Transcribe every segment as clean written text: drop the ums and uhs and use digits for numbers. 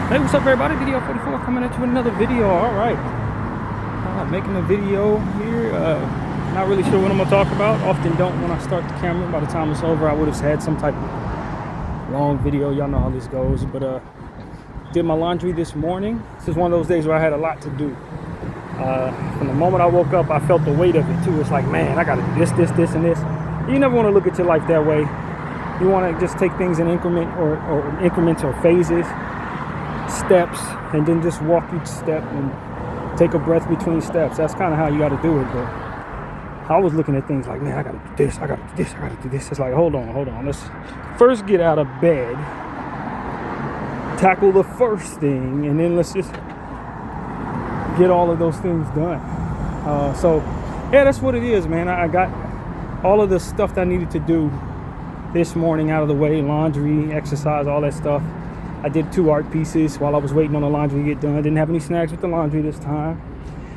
Hey, what's up everybody? Bdf 44 coming at you with another video. Alright, making a video here. Not really sure what I'm gonna talk about. Often don't when I start the camera. By the time it's over, I would have had some type of long video. Y'all know how this goes. But did my laundry this morning. This is one of those days where I had a lot to do. From the moment I woke up, I felt the weight of it too. It's like, man, I gotta do this, and this. You never want to look at your life that way. You want to just take things in increments or phases, steps, and then just walk each step and take a breath between steps. That's kind of how you got to do it. But I was looking at things like, man, I got to do this, I got to do this, I got to do this. It's like, hold on. Let's first get out of bed, tackle the first thing, and then let's just get all of those things done. So yeah, that's what it is, man. I got all of the stuff that I needed to do this morning out of the way: laundry, exercise, all that stuff. I did 2 art pieces while I was waiting on the laundry to get done. Didn't have any snags with the laundry this time.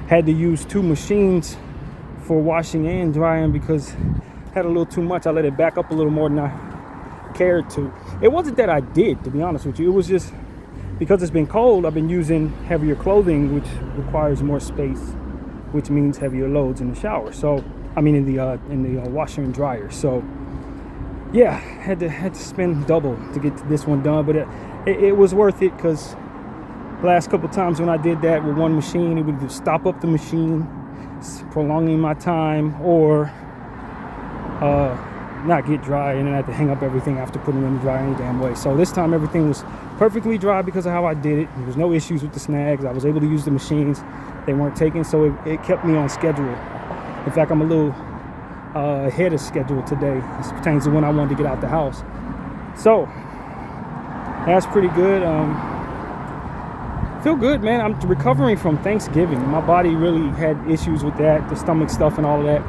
Had to use 2 machines for washing and drying because I had a little too much. I let it back up a little more than I cared to. It wasn't that I did, to be honest with you. It was just because it's been cold, I've been using heavier clothing, which requires more space, which means heavier loads in the shower. So, I mean, in the washer and dryer. So, yeah, had to spend double to get this one done, but it was worth it because last couple times when I did that with one machine, it would just stop up the machine, prolonging my time, or not get dry, and then I had to hang up everything after putting it in the dryer any damn way. So this time everything was perfectly dry because of how I did it. There was no issues with the snags. I was able to use the machines. They weren't taken, so it kept me on schedule. In fact, I'm a little ahead of schedule today. This pertains to when I wanted to get out the house. So that's pretty good. Feel good, man. I'm recovering from Thanksgiving. My body really had issues with that, the stomach stuff and all of that,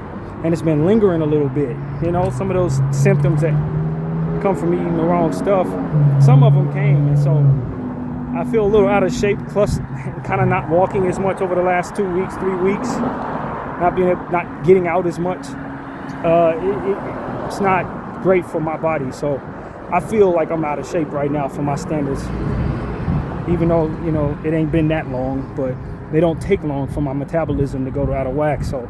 and it's been lingering a little bit. You know, some of those symptoms that come from eating the wrong stuff, some of them came, and so I feel a little out of shape, plus kind of not walking as much over the last 2 weeks, 3 weeks, not getting out as much. It's not great for my body, so I feel like I'm out of shape right now for my standards, even though, you know, it ain't been that long, but they don't take long for my metabolism to go out of whack. So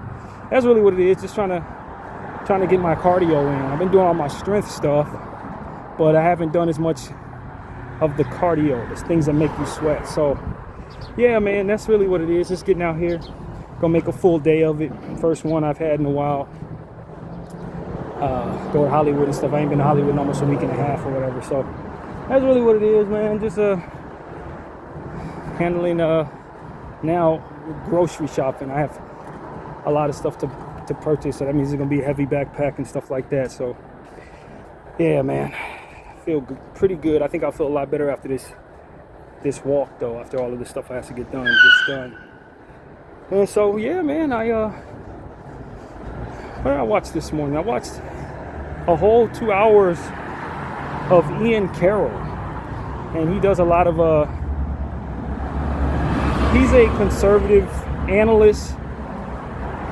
that's really what it is, just trying to get my cardio in. I've been doing all my strength stuff, but I haven't done as much of the cardio, the things that make you sweat. So yeah, man, that's really what it is, just getting out here, gonna make a full day of it. First one I've had in a while. Go to Hollywood and stuff. I ain't been to Hollywood in almost a week and a half or whatever. So that's really what it is, man. Just handling now grocery shopping. I have a lot of stuff to purchase, so that means it's gonna be a heavy backpack and stuff like that. So yeah, man, I feel pretty good. I think I'll feel a lot better after this walk, though, after all of this stuff I have to get done. And so yeah, man, what did I watch this morning? I watched a whole 2 hours of Ian Carroll, and he does a lot of he's a conservative analyst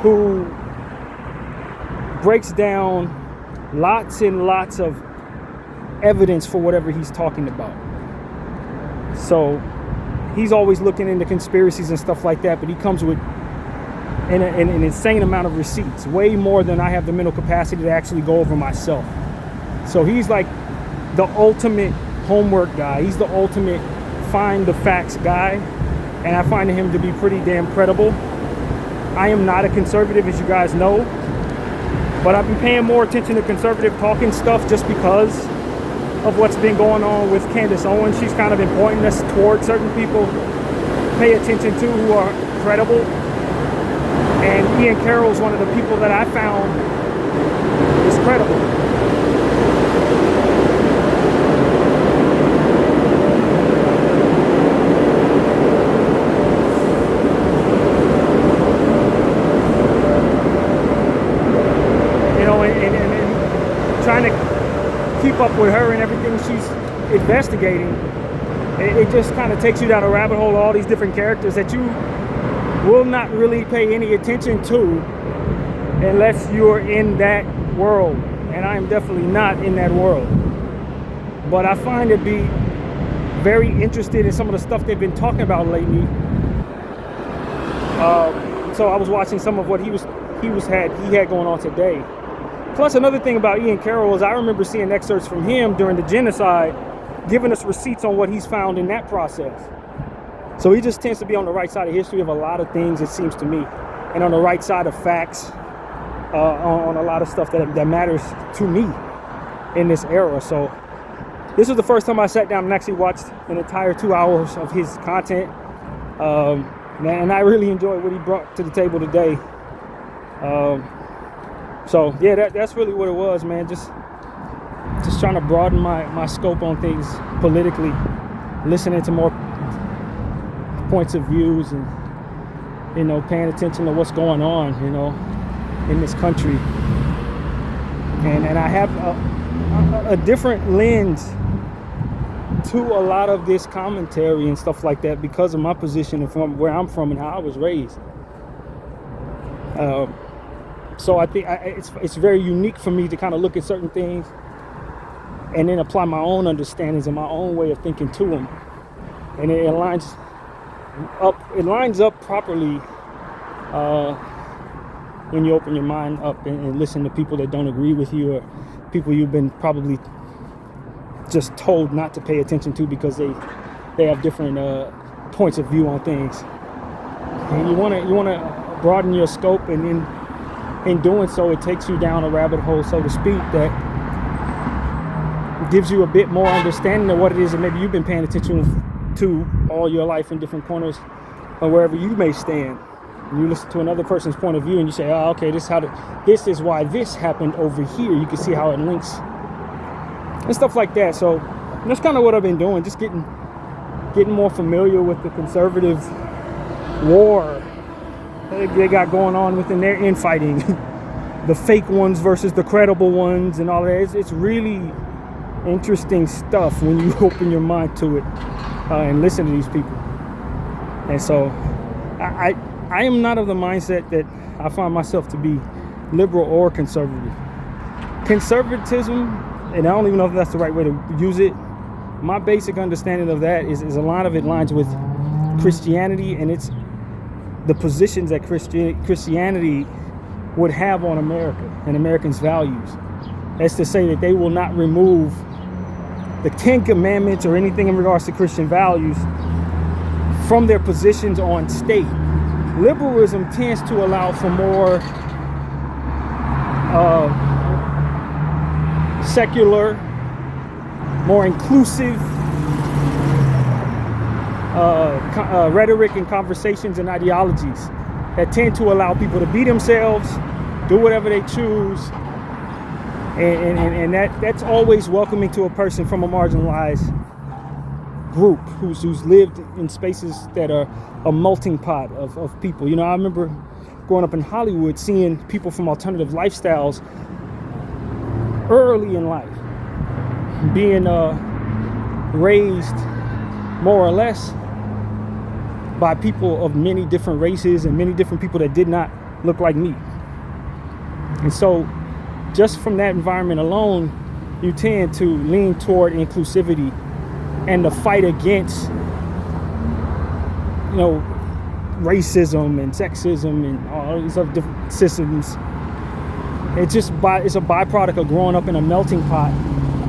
who breaks down lots and lots of evidence for whatever he's talking about. So he's always looking into conspiracies and stuff like that, but he comes with an insane amount of receipts, way more than I have the mental capacity to actually go over myself. So he's like the ultimate homework guy. He's the ultimate find the facts guy, and I find him to be pretty damn credible. I am not a conservative, as you guys know, but I've been paying more attention to conservative talking stuff just because of what's been going on with Candace Owens. She's kind of been pointing us towards certain people pay attention to who are credible. And Ian Carroll is one of the people that I found is credible. You know, and trying to keep up with her and everything she's investigating, it just kind of takes you down a rabbit hole of all these different characters that you will not really pay any attention to unless you're in that world, and I am definitely not in that world. But I find it be very interested in some of the stuff they've been talking about lately. So I was watching some of what he had going on today. Plus, another thing about Ian Carroll is I remember seeing excerpts from him during the genocide, giving us receipts on what he's found in that process. So he just tends to be on the right side of history of a lot of things, it seems to me, and on the right side of facts, on a lot of stuff that matters to me in this era. So this was the first time I sat down and actually watched an entire 2 hours of his content. And I really enjoyed what he brought to the table today. So yeah, that's really what it was, man. Just trying to broaden my scope on things politically, listening to more points of views, and paying attention to what's going on, in this country. And I have a different lens to a lot of this commentary and stuff like that because of my position and from where I'm from and how I was raised. So I think it's very unique for me to kind of look at certain things and then apply my own understandings and my own way of thinking to them, and it lines up properly when you open your mind up and listen to people that don't agree with you, or people you've been probably just told not to pay attention to because they have different points of view on things. And you want to broaden your scope, and in doing so, it takes you down a rabbit hole, so to speak, that gives you a bit more understanding of what it is that maybe you've been paying attention to all your life in different corners or wherever you may stand. And you listen to another person's point of view and you say, oh, okay, this is why this happened over here. You can see how it links and stuff like that. So that's kind of what I've been doing, just getting more familiar with the conservative war they got going on within their infighting. The fake ones versus the credible ones and all that. It's really interesting stuff when you open your mind to it and listen to these people. And so I am not of the mindset that I find myself to be liberal or conservative. Conservatism, and I don't even know if that's the right way to use it, my basic understanding of that is a lot of it lines with Christianity, and it's the positions that Christianity would have on America and Americans' values. That's to say that they will not remove the 10 Commandments or anything in regards to Christian values from their positions on state. Liberalism tends to allow for more secular, more inclusive rhetoric and conversations and ideologies that tend to allow people to be themselves, do whatever they choose, and that's always welcoming to a person from a marginalized group who's lived in spaces that are a melting pot of people. I remember growing up in Hollywood, seeing people from alternative lifestyles early in life being raised more or less by people of many different races and many different people that did not look like me. And so just from that environment alone, you tend to lean toward inclusivity and the fight against, racism and sexism and all these other different systems. It's a byproduct of growing up in a melting pot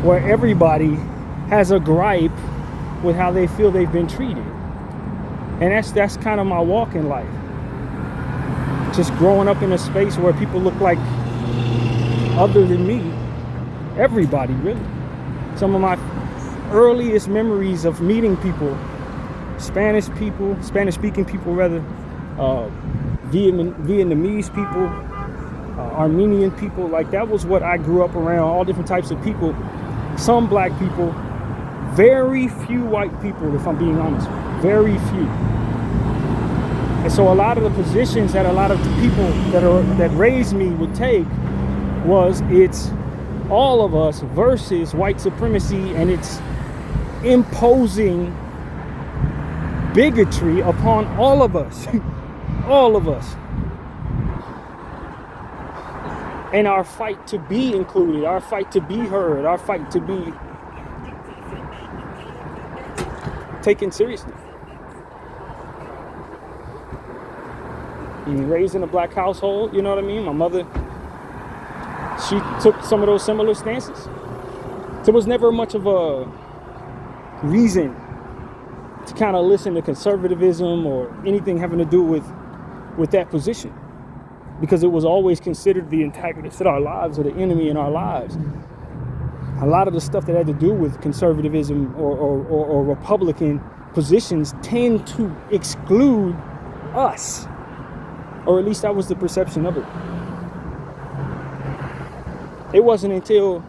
where everybody has a gripe with how they feel they've been treated. And that's kind of my walk in life. Just growing up in a space where people look like other than me. Everybody, really. Some of my earliest memories of meeting people, Spanish-speaking people rather, Vietnamese people, Armenian people, like that was what I grew up around, all different types of people, some black people, very few white people, if I'm being honest, very few. And so a lot of the positions that a lot of the people that raised me would take was it's all of us versus white supremacy, and it's imposing bigotry upon all of us. All of us. And our fight to be included, our fight to be heard, our fight to be taken seriously. And raised in a black household, you know what I mean? My mother, she took some of those similar stances. There was never much of a reason to kind of listen to conservatism or anything having to do with that position, because it was always considered the antagonist in our lives or the enemy in our lives. A lot of the stuff that had to do with conservatism or Republican positions tend to exclude us, or at least that was the perception of it. It wasn't until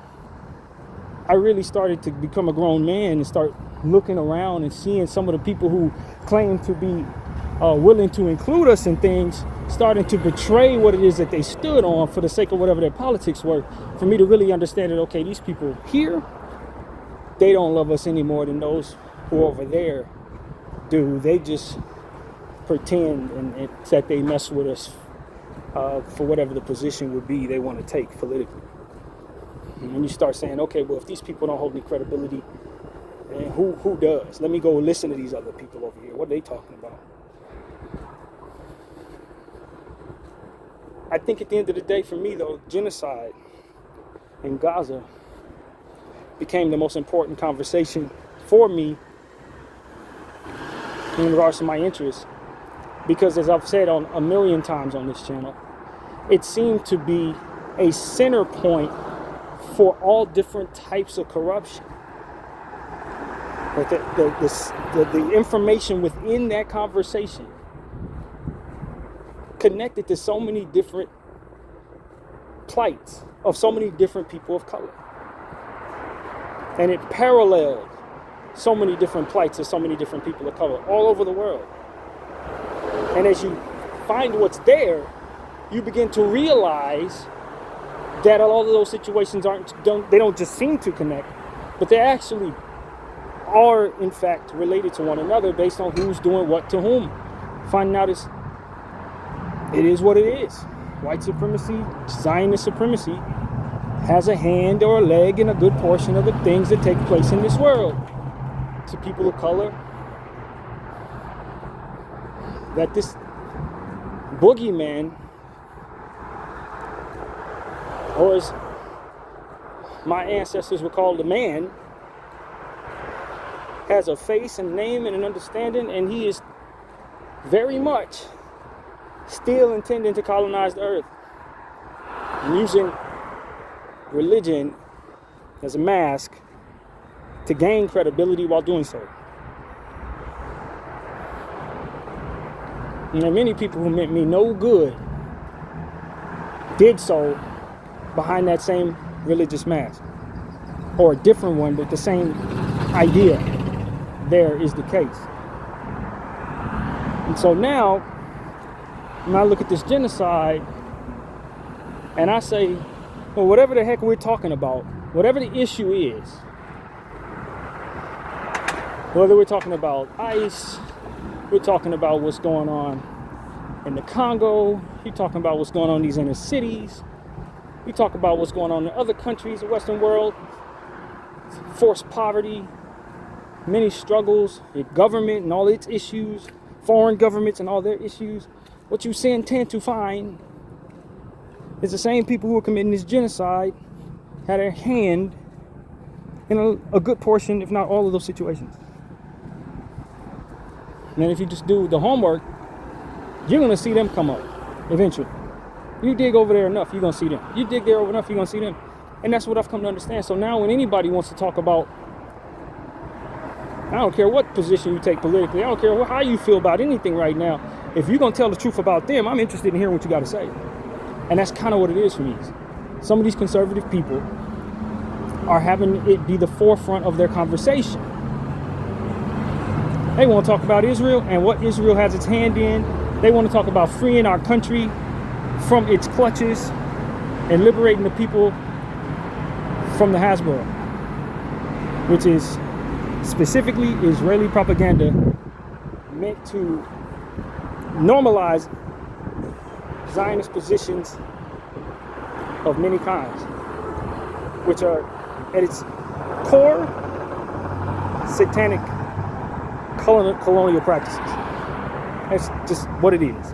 I really started to become a grown man and start looking around and seeing some of the people who claim to be willing to include us in things starting to betray what it is that they stood on for the sake of whatever their politics were, for me to really understand that, okay, these people here, they don't love us any more than those who over there do. They just pretend and that they mess with us for whatever the position would be they want to take politically. And when you start saying, okay, well, if these people don't hold any credibility, and who does? Let me go listen to these other people over here. What are they talking about? I think at the end of the day, for me, though, genocide in Gaza became the most important conversation for me in regards to my interests. Because as I've said on a million times on this channel, it seemed to be a center point for all different types of corruption. But the information within that conversation connected to so many different plights of so many different people of color. And it paralleled so many different plights of so many different people of color all over the world. And as you find what's there, you begin to realize that a lot of those situations don't just seem to connect, but they actually are in fact related to one another based on who's doing what to whom. Finding out it is what it is. White supremacy, Zionist supremacy has a hand or a leg in a good portion of the things that take place in this world. To people of color, that this boogeyman, or as my ancestors would call the man, has a face and name and an understanding, and he is very much still intending to colonize the earth, and using religion as a mask to gain credibility while doing so. And there are many people who meant me no good did so behind that same religious mask, or a different one, but the same idea there is the case. And so now, when I look at this genocide and I say, well, whatever the heck we're talking about, whatever the issue is, whether we're talking about ICE, we're talking about what's going on in the Congo, you're talking about what's going on in these inner cities, you talk about what's going on in other countries, the Western world, forced poverty, many struggles, the government and all its issues, foreign governments and all their issues. What you tend to find is the same people who are committing this genocide had their hand in a good portion, if not all of those situations. And then if you just do the homework, you're going to see them come up eventually. You dig over there enough, you're going to see them. You dig there over enough, you're going to see them. And that's what I've come to understand. So now when anybody wants to talk about, I don't care what position you take politically, I don't care how you feel about anything right now, if you're going to tell the truth about them, I'm interested in hearing what you got to say. And that's kind of what it is for me. Some of these conservative people are having it be the forefront of their conversation. They want to talk about Israel and what Israel has its hand in. They want to talk about freeing our country from its clutches and liberating the people from the Hasbro, which is specifically Israeli propaganda meant to normalize Zionist positions of many kinds, which are at its core satanic colonial practices. That's just what it is.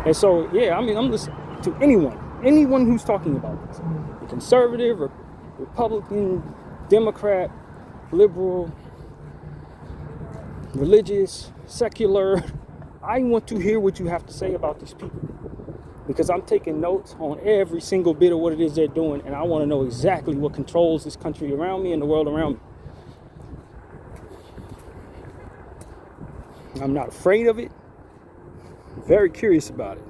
And so, yeah, I mean, I'm listening to anyone who's talking about this. A conservative, or Republican, Democrat, liberal, religious, secular. I want to hear what you have to say about these people, because I'm taking notes on every single bit of what it is they're doing, and I want to know exactly what controls this country around me and the world around me. I'm not afraid of it. I'm very curious about it.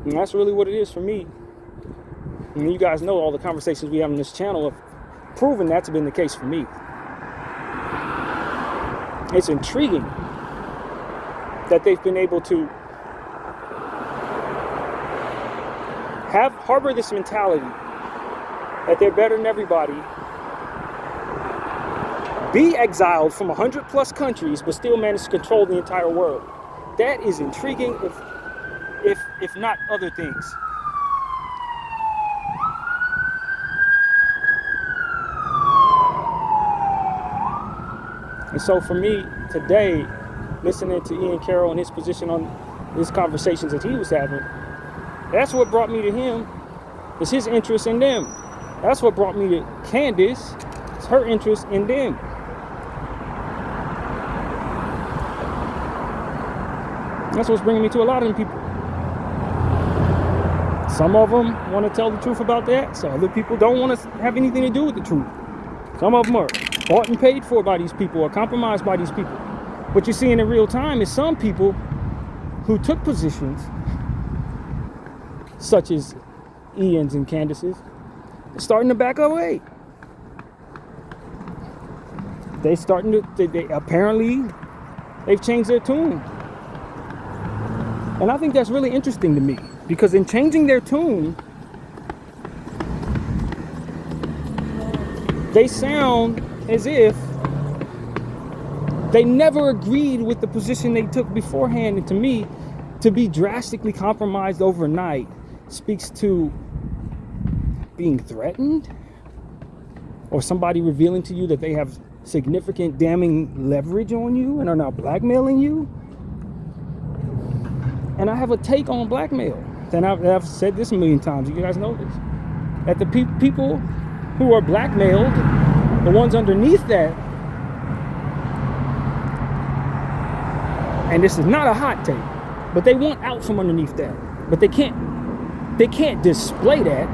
And that's really what it is for me. And you guys know all the conversations we have on this channel have proven that's been the case for me. It's intriguing that they've been able to harbor this mentality that they're better than everybody, be exiled from 100+ countries, but still manage to control the entire world. That is intriguing, if not other things. And so for me today, listening to Ian Carroll and his position on his conversations that he was having, that's what brought me to him. It's his interest in them. That's what brought me to Candace. It's her interest in them. That's what's bringing me to a lot of them people. Some of them want to tell the truth about that. So other people don't want to have anything to do with the truth. Some of them are bought and paid for by these people, or compromised by these people. What you're seeing in real time is some people who took positions, such as Ian's and Candace's, starting to back away. They've changed their tune. And I think that's really interesting to me, because in changing their tune, they sound as if they never agreed with the position they took beforehand. And to me, to be drastically compromised overnight speaks to being threatened, or somebody revealing to you that they have significant damning leverage on you and are now blackmailing you. And I have a take on blackmail, and I've said this a million times. You guys know this. That the people who are blackmailed, the ones underneath that, and this is not a hot take, but they want out from underneath that, but they can't display that,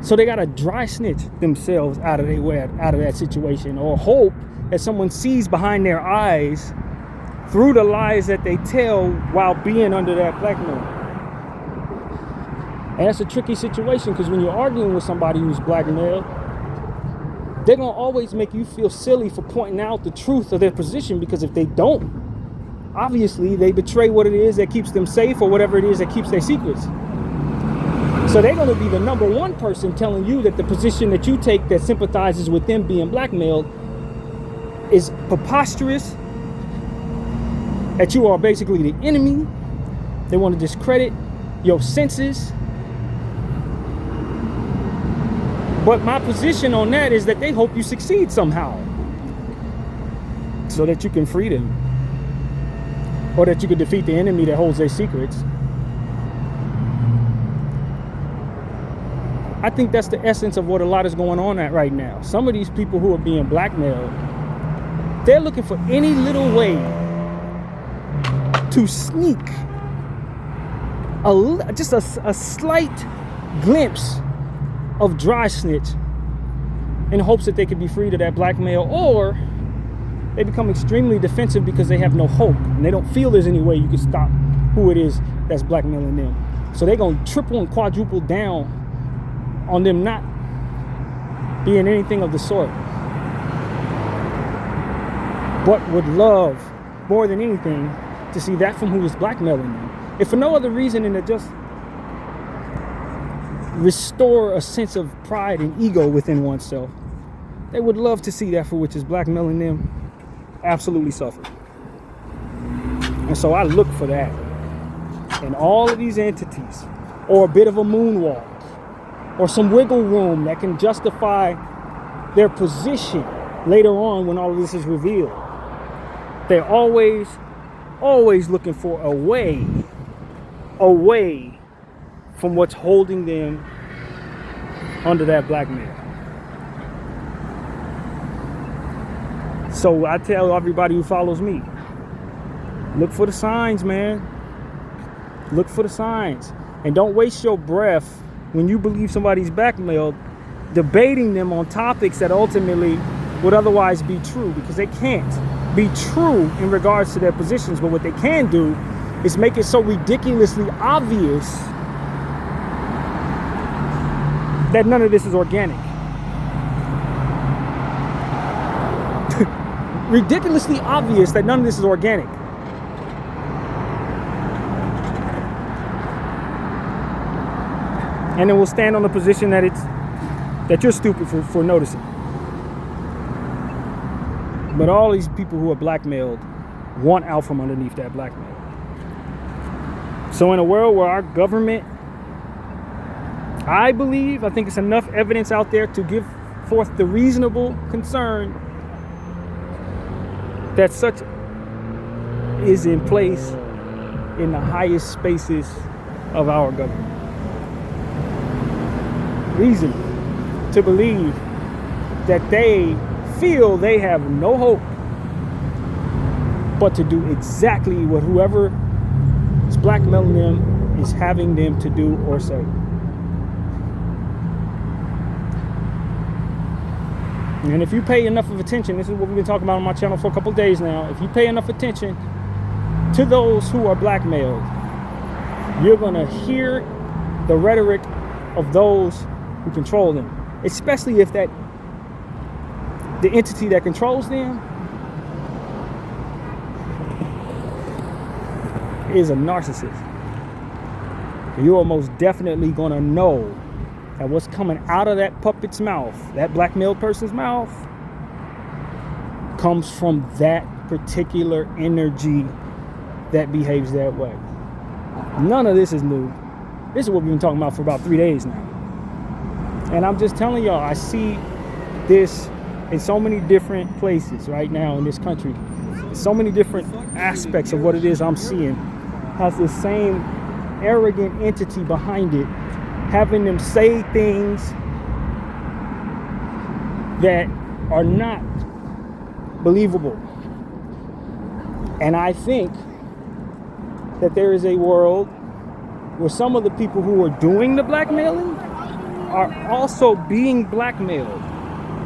so they gotta dry snitch themselves out of their way, out of that situation, or hope that someone sees behind their eyes through the lies that they tell while being under that blackmail. And that's a tricky situation, because when you're arguing with somebody who's blackmailed, they're gonna always make you feel silly for pointing out the truth of their position, because if they don't, obviously they betray what it is that keeps them safe, or whatever it is that keeps their secrets. So they're gonna be the number one person telling you that the position that you take that sympathizes with them being blackmailed is preposterous, that you are basically the enemy. They want to discredit your senses. But my position on that is that they hope you succeed somehow, so that you can free them, or that you can defeat the enemy that holds their secrets. I think that's the essence of what a lot is going on at right now. Some of these people who are being blackmailed, they're looking for any little way to sneak just a slight glimpse of dry snitch, in hopes that they could be freed of that blackmail, or they become extremely defensive because they have no hope and they don't feel there's any way you can stop who it is that's blackmailing them. So they're going to triple and quadruple down on them not being anything of the sort, but would love more than anything to see that from who is blackmailing them, if for no other reason than to just restore a sense of pride and ego within oneself. They would love to see that for which is blackmailing them absolutely suffer. And so I look for that in all of these entities, or a bit of a moonwalk, or some wiggle room that can justify their position later on when all of this is revealed. They're always looking for a way away from what's holding them under that blackmail. So I tell everybody who follows me, look for the signs, man. Look for the signs. And don't waste your breath when you believe somebody's blackmailed, debating them on topics that ultimately would otherwise be true, because they can't be true in regards to their positions. But what they can do is make it so ridiculously obvious that none of this is organic. Ridiculously obvious that none of this is organic. And then we'll stand on the position that you're stupid for noticing. But all these people who are blackmailed want out from underneath that blackmail. So in a world where our government, I think it's enough evidence out there to give forth the reasonable concern that such is in place in the highest spaces of our government. Reason to believe that they feel they have no hope but to do exactly what whoever is blackmailing them is having them to do or say. And if you pay enough of attention, this is what we've been talking about on my channel for a couple of days now. If you pay enough attention to those who are blackmailed, you're going to hear the rhetoric of those who control them, especially if the entity that controls them is a narcissist. You're most definitely going to know that what's coming out of that puppet's mouth, that blackmailed person's mouth, comes from that particular energy that behaves that way. None of this is new. This is what we've been talking about for about 3 days now. And I'm just telling y'all, I see this in so many different places right now in this country. So many different aspects of what it is I'm seeing has the same arrogant entity behind it, having them say things that are not believable. And I think that there is a world where some of the people who are doing the blackmailing are also being blackmailed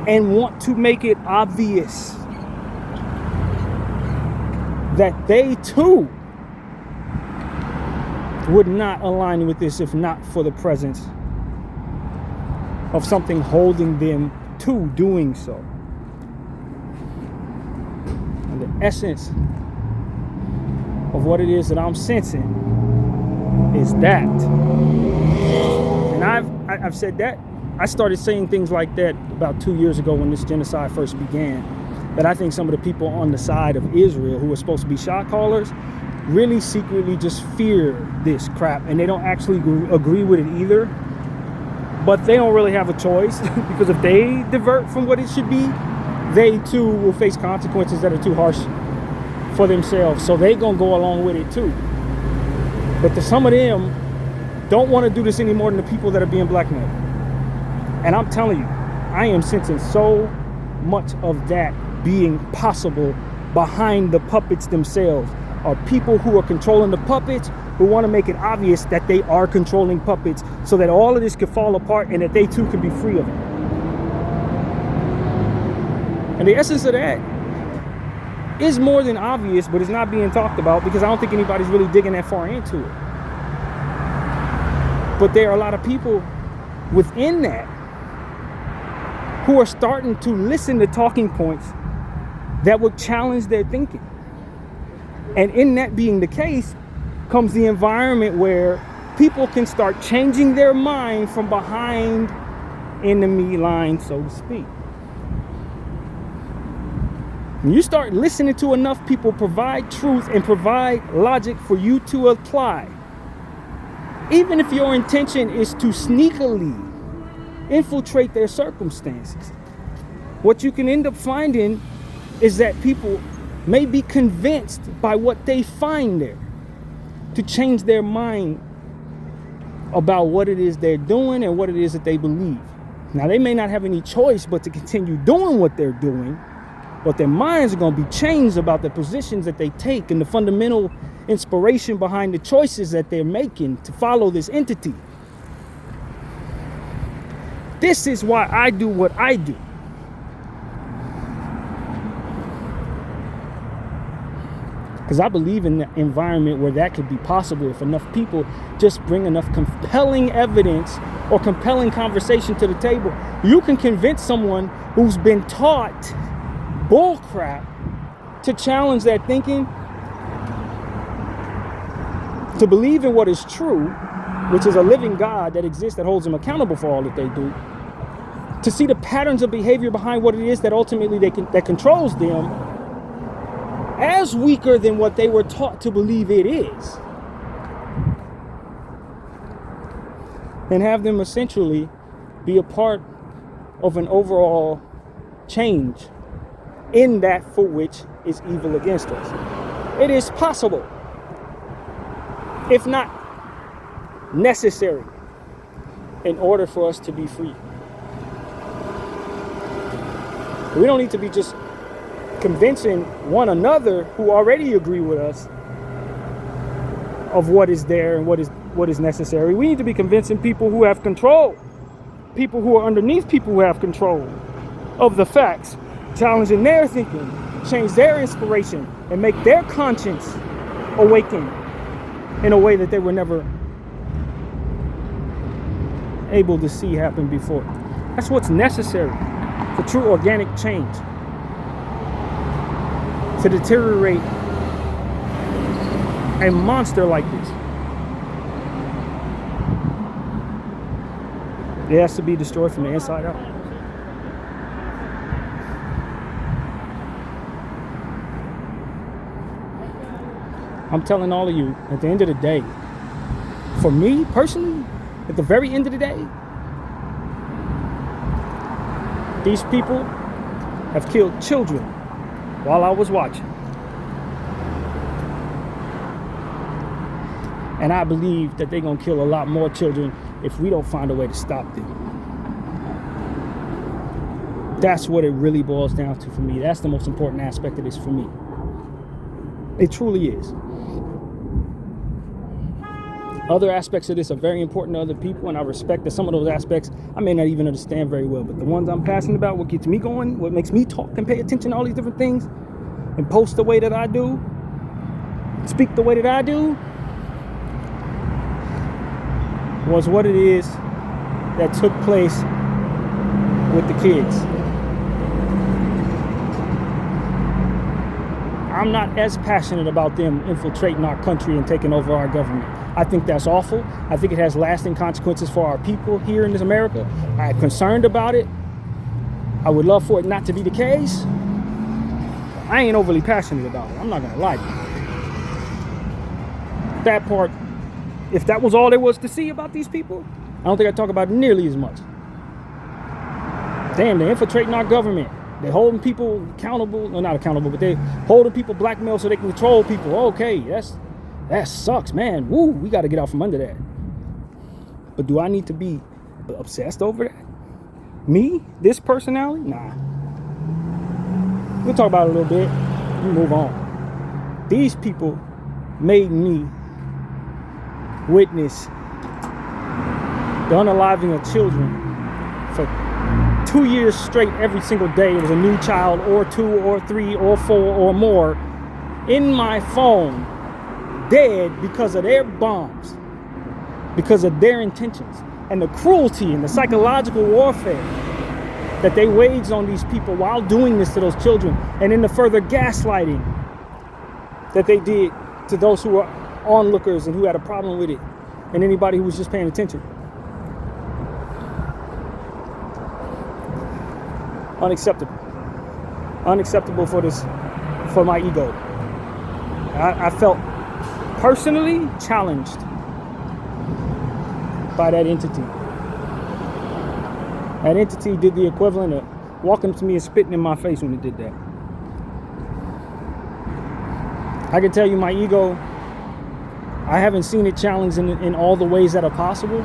and want to make it obvious that they too would not align with this if not for the presence of something holding them to doing so. And the essence of what it is that I'm sensing is that. And I've said that. I started saying things like that about 2 years ago when this genocide first began. That I think some of the people on the side of Israel who are supposed to be shot callers really secretly just fear this crap, and they don't actually agree with it either. But they don't really have a choice because if they divert from what it should be, they too will face consequences that are too harsh for themselves. So they gonna go along with it too. But some of them don't want to do this any more than the people that are being blackmailed. And I'm telling you, I am sensing so much of that being possible behind the puppets themselves. Are people who are controlling the puppets who want to make it obvious that they are controlling puppets so that all of this could fall apart and that they too can be free of it. And the essence of that is more than obvious, but it's not being talked about because I don't think anybody's really digging that far into it. But there are a lot of people within that who are starting to listen to talking points that would challenge their thinking. And in that being the case comes the environment where people can start changing their mind from behind enemy lines, so to speak. When you start listening to enough people provide truth and provide logic for you to apply, even if your intention is to sneakily infiltrate their circumstances, what you can end up finding is that people may be convinced by what they find there to change their mind about what it is they're doing and what it is that they believe. Now, they may not have any choice but to continue doing what they're doing, but their minds are going to be changed about the positions that they take and the fundamental inspiration behind the choices that they're making to follow this entity. This is why I do what I do. Because I believe in an environment where that could be possible if enough people just bring enough compelling evidence or compelling conversation to the table. You can convince someone who's been taught bullcrap to challenge that thinking, to believe in what is true, which is a living God that exists, that holds them accountable for all that they do, to see the patterns of behavior behind what it is that ultimately that controls them as weaker than what they were taught to believe it is, and have them essentially be a part of an overall change in that for which is evil against us. It is possible, if not necessary, in order for us to be free. We don't need to be just convincing one another who already agree with us of what is there and what is necessary. We need to be convincing people who have control, people who are underneath people who have control of the facts, challenging their thinking, change their inspiration, and make their conscience awaken in a way that they were never able to see happen before. That's what's necessary for true organic change. To deteriorate a monster like this, it has to be destroyed from the inside out. I'm telling all of you, at the end of the day, for me personally, at the very end of the day, these people have killed children while I was watching. And I believe that they're going to kill a lot more children if we don't find a way to stop them. That's what it really boils down to for me. That's the most important aspect of this for me. It truly is. Other aspects of this are very important to other people, and I respect that some of those aspects I may not even understand very well. But the ones I'm passionate about, what gets me going, what makes me talk and pay attention to all these different things, and post the way that I do, speak the way that I do, was what it is that took place with the kids. I'm not as passionate about them infiltrating our country and taking over our government. I think that's awful. I think it has lasting consequences for our people here in this America. I'm concerned about it. I would love for it not to be the case. I ain't overly passionate about it. I'm not gonna lie to you. That part, if that was all there was to see about these people, I don't think I'd talk about it nearly as much. Damn, they're infiltrating our government. They're holding people accountable. Well, not accountable, but they're holding people blackmail so they can control people. Okay, that sucks, man. Woo, we got to get out from under that. But do I need to be obsessed over that? Me? This personality? Nah. We'll talk about it a little bit. We move on. These people made me witness the unaliving of children for 2 years straight. Every single day it was a new child, or 2 or 3 or 4 or more, in my phone, dead because of their bombs, because of their intentions, and the cruelty and the psychological warfare that they waged on these people while doing this to those children, and in the further gaslighting that they did to those who were onlookers and who had a problem with it, and anybody who was just paying attention. Unacceptable. Unacceptable for my ego. I felt personally challenged by that entity. That entity did the equivalent of walking up to me and spitting in my face when it did that. I can tell you my ego, I haven't seen it challenged in all the ways that are possible,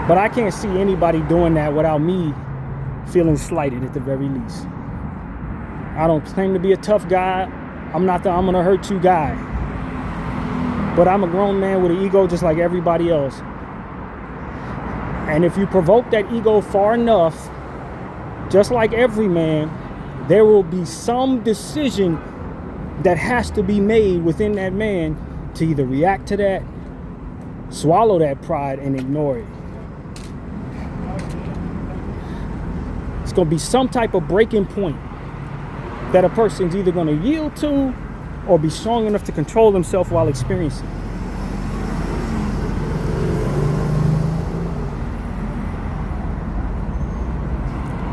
but I can't see anybody doing that without me feeling slighted at the very least. I don't claim to be a tough guy. I'm not the I'm gonna hurt you guy. But I'm a grown man with an ego just like everybody else. And if you provoke that ego far enough, just like every man, there will be some decision that has to be made within that man to either react to that, swallow that pride, and ignore it. It's going to be some type of breaking point that a person's either going to yield to or be strong enough to control themselves while experiencing.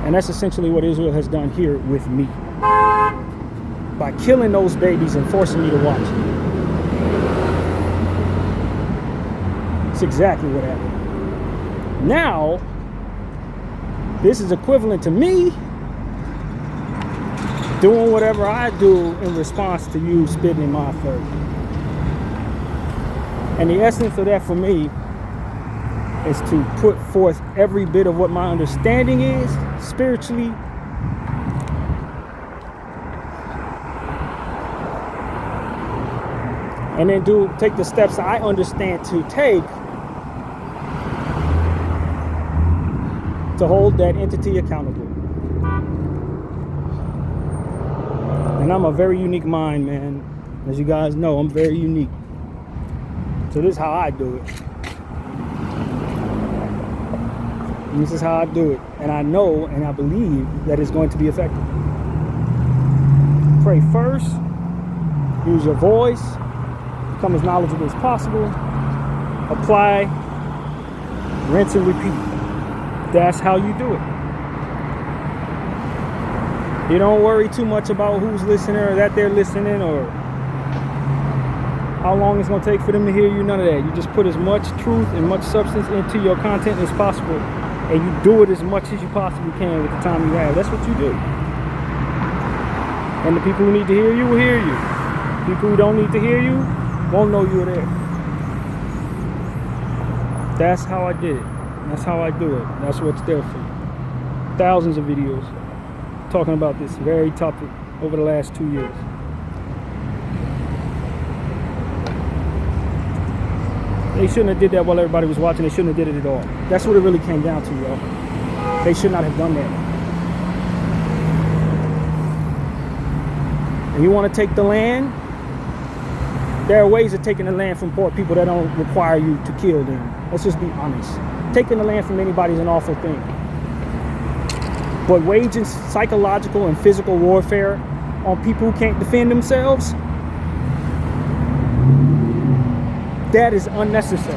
And that's essentially what Israel has done here with me. By killing those babies and forcing me to watch it. It's exactly what happened. Now, this is equivalent to me doing whatever I do in response to you spitting in my face. And the essence of that for me is to put forth every bit of what my understanding is spiritually, and then take the steps I understand to take to hold that entity accountable. And I'm a very unique mind, man. As you guys know, I'm very unique. So this is how I do it. And this is how I do it. And I know and I believe that it's going to be effective. Pray first. Use your voice. Become as knowledgeable as possible. Apply. Rinse and repeat. That's how you do it. You don't worry too much about who's listening or that they're listening or how long it's going to take for them to hear you. None of that. You just put as much truth and much substance into your content as possible, and you do it as much as you possibly can with the time you have. That's what you do. And the people who need to hear you will hear you. People who don't need to hear you won't know you're there. That's how I did it. That's how I do it. That's what's there for you. Thousands of videos talking about this very topic over the last 2 years. They shouldn't have did that while everybody was watching. They shouldn't have did it at all. That's what it really came down to, y'all. They should not have done that. And you want to take the land? There are ways of taking the land from poor people that don't require you to kill them. Let's just be honest. Taking the land from anybody is an awful thing. But waging psychological and physical warfare on people who can't defend themselves, that is unnecessary.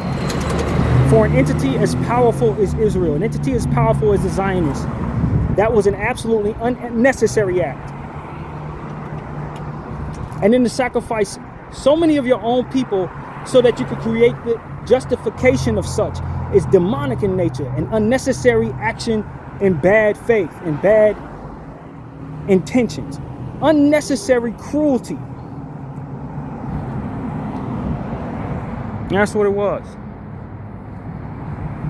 For an entity as powerful as Israel, an entity as powerful as the Zionists, that was an absolutely unnecessary act. And then to sacrifice so many of your own people so that you could create the justification of such is demonic in nature, an unnecessary action in bad faith, in bad intentions, unnecessary cruelty. And that's what it was.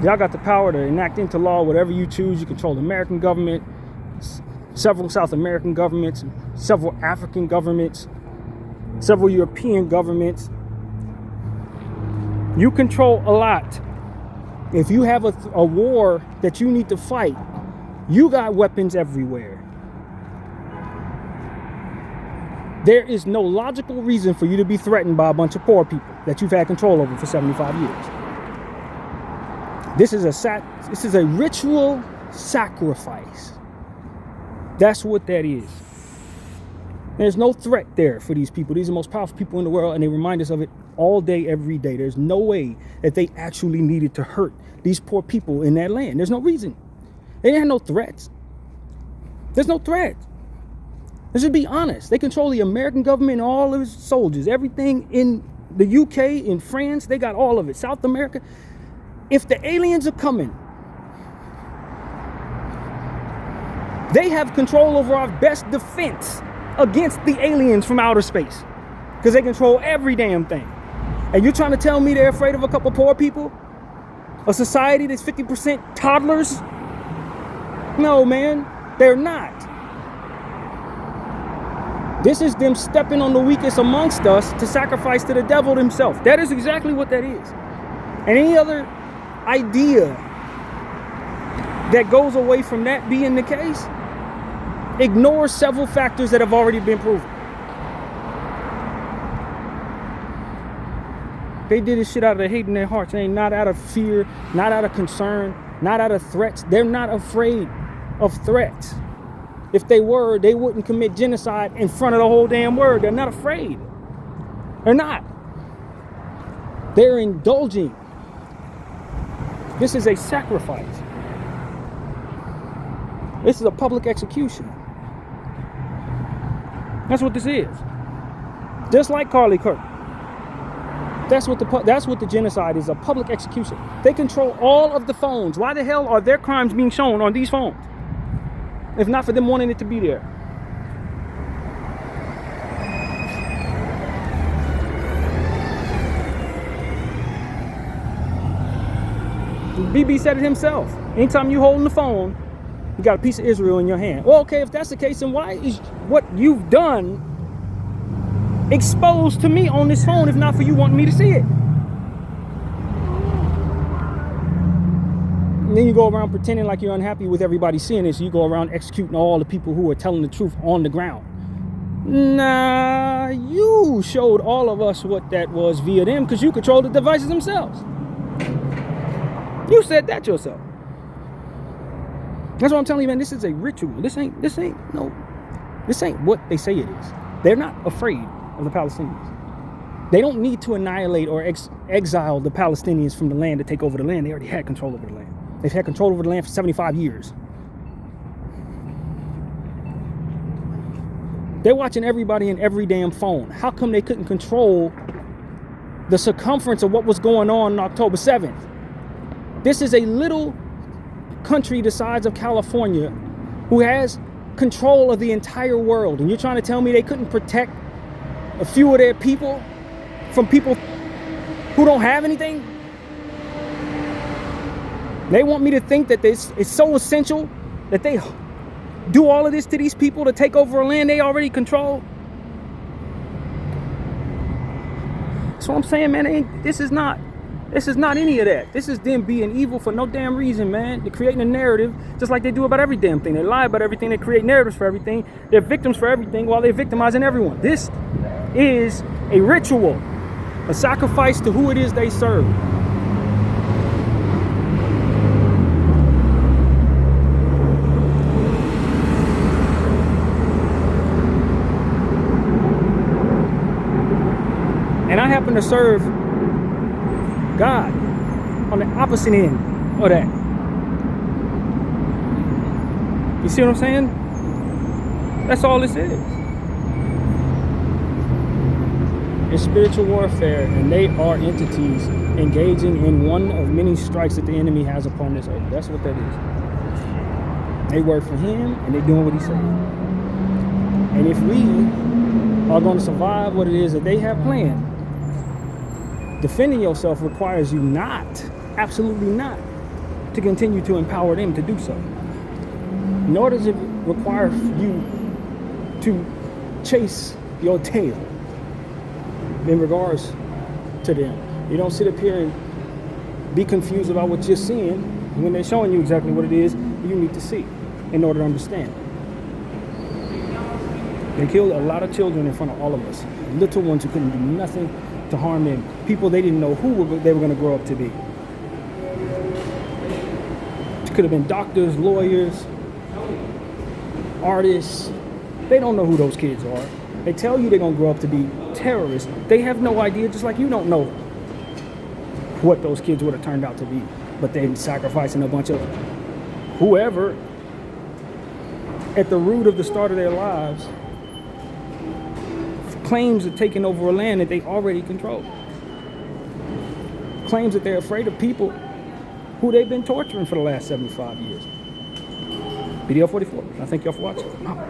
Y'all got the power to enact into law whatever you choose. You control the American government, several South American governments, several African governments, several European governments. You control a lot. If you have a war that you need to fight, you got weapons everywhere. There is no logical reason for you to be threatened by a bunch of poor people that you've had control over for 75 years. This is a ritual sacrifice. That's what that is. There's no threat there for these people. These are the most powerful people in the world, and they remind us of it all day, every day. There's no way that they actually needed to hurt these poor people in that land. There's no reason. They didn't have no threats. There's no threats. Let's just be honest. They control the American government and all of its soldiers. Everything in the UK, in France, they got all of it. South America. If the aliens are coming, They have control over our best defense against the aliens from outer space, because they control every damn thing. And you're trying to tell me they're afraid of a couple poor people? A society that's 50% toddlers? No, man, they're not. This is them stepping on the weakest amongst us to sacrifice to the devil himself. That is exactly what that is. And any other idea that goes away from that being the case ignores several factors that have already been proven. They did this shit out of the hate in their hearts. They ain't not out of fear, not out of concern, not out of threats. They're not afraid of threats. If they were, they wouldn't commit genocide in front of the whole damn world. They're not afraid. They're not. They're indulging. This is a sacrifice. This is a public execution. That's what this is. Just like Carly Kirk. That's what the genocide is, a public execution. They control all of the phones. Why the hell are their crimes being shown on these phones? If not for them wanting it to be there. BB said it himself. Anytime you holding the phone, you got a piece of Israel in your hand. Well, okay, if that's the case, then why is what you've done exposed to me on this phone if not for you wanting me to see it? And then you go around pretending like you're unhappy with everybody seeing this. You go around executing all the people who are telling the truth on the ground. Nah, you showed all of us what that was via them because you control the devices themselves. You said that yourself. That's what I'm telling you, man. This is a ritual. This ain't what they say it is. They're not afraid of the Palestinians. They don't need to annihilate or exile the Palestinians from the land to take over the land. They already had control over the land. They've had control over the land for 75 years. They're watching everybody in every damn phone. How come they couldn't control the circumference of what was going on October 7th? This is a little country the size of California who has control of the entire world. And you're trying to tell me they couldn't protect a few of their people from people who don't have anything? They want me to think that this is so essential that they do all of this to these people to take over a land they already control? That's what I'm saying, man. This is not any of that. This is them being evil for no damn reason, man. They're creating a narrative just like they do about every damn thing. They lie about everything. They create narratives for everything. They're victims for everything while they're victimizing everyone. This is a ritual, a sacrifice to who it is they serve. And I happen to serve God on the opposite end of that. You see what I'm saying? That's all this is. It's spiritual warfare, and they are entities engaging in one of many strikes that the enemy has upon this earth. That's what that is. They work for him, and they're doing what he said. And if we are going to survive what it is that they have planned, defending yourself requires you not, absolutely not, to continue to empower them to do so. Nor does it require you to chase your tail in regards to them. You don't sit up here and be confused about what you're seeing when they're showing you exactly what it is you need to see in order to understand. They killed a lot of children in front of all of us. Little ones who couldn't do nothing to harm them. People they didn't know who they were going to grow up to be. It could have been doctors, lawyers, artists. They don't know who those kids are. They tell you they're going to grow up to be terrorists. They have no idea, just like you don't know what those kids would have turned out to be. But they're sacrificing a bunch of whoever at the root of the start of their lives claims of taking over a land that they already control. Claims that they're afraid of people who they've been torturing for the last 75 years. BDF 44. I thank y'all for watching.